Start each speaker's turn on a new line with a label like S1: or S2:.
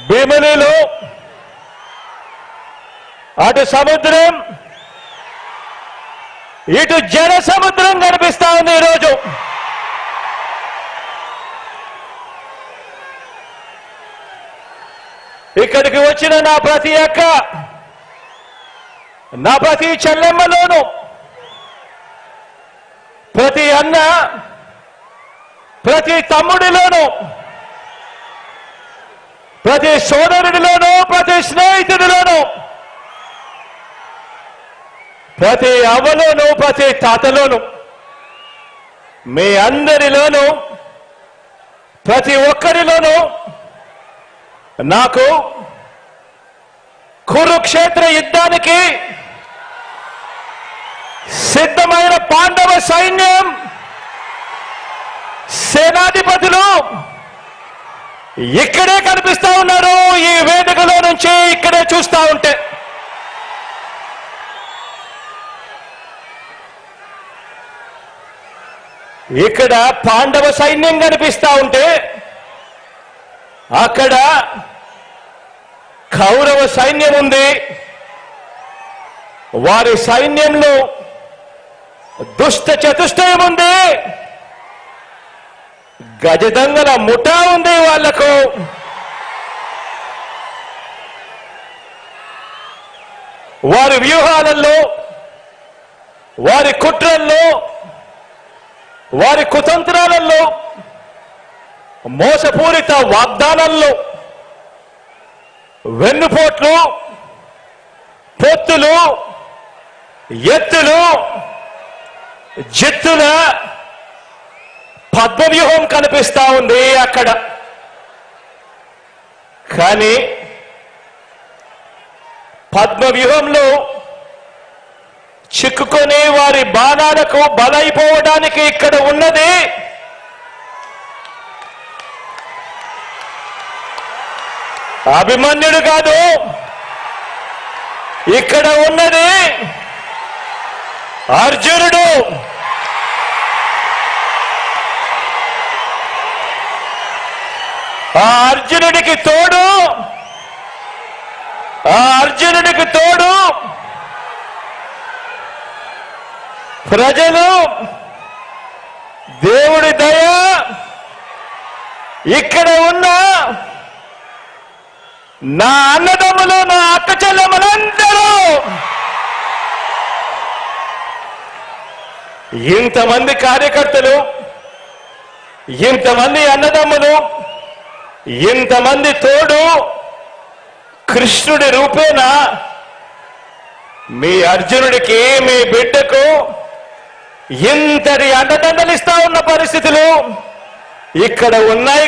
S1: భీమిలిలో అటు సముద్రం ఇటు జన సముద్రం కనిపిస్తా ఉంది ఈరోజు. ఇక్కడికి వచ్చిన నా ప్రతి అక్క, నా ప్రతి చెల్లెమ్మలోను, ప్రతి అన్న, ప్రతి తమ్ముడిలోను, ప్రతి సోదరుడిలోను, ప్రతి స్నేహితుడిలోను, ప్రతి అవ్వలోను, ప్రతి తాతలోను, మీ అందరిలోను, ప్రతి ఒక్కరిలోనూ నాకు కురుక్షేత్ర యుద్ధానికి సిద్ధమైన పాండవ సైన్యం సేనాధిపతులు ఇక్కడే కనిపిస్తా ఉన్నారు. ఈ వేదికలో నుంచి ఇక్కడే చూస్తా ఉంటే ఇక్కడ పాండవ సైన్యం కనిపిస్తా ఉంటే అక్కడ కౌరవ సైన్యం ఉంది. వారి సైన్యంలో దుష్ట చతుష్టయం ఉంది, గజదంగల ముఠా ఉంది. వాళ్లకు వారి వ్యూహాలలో, వారి కుట్రల్లో, వారి కుతంత్రాలలో, మోసపూరిత వాగ్దానాల్లో, వెన్నుపోట్లు, పొత్తులు, ఎత్తులు, జిత్తుల పద్మవ్యూహం కనిపిస్తా ఉంది అక్కడ. కానీ పద్మవ్యూహంలో చిక్కుకొని వారి బాణాలకు బలైపోవడానికి ఇక్కడ ఉన్నది అభిమన్యుడు కాదు, ఇక్కడ ఉన్నది అర్జునుడు. ఆ అర్జునుడికి తోడు ప్రజలు, దేవుడి దయ, ఇక్కడ ఉన్న నా అన్నదమ్ములు, నా అక్క చెల్లెమ్మలందరూ, ఇంతమంది కార్యకర్తలు, ఇంతమంది అన్నదమ్ములు, ఇంతమంది తోడు కృష్ణుడి రూపేణ మీ అర్జునుడికి, మీ బిడ్డకు ఇంతటి అండదండలిస్తా ఉన్న పరిస్థితులు ఇక్కడ ఉన్నాయి.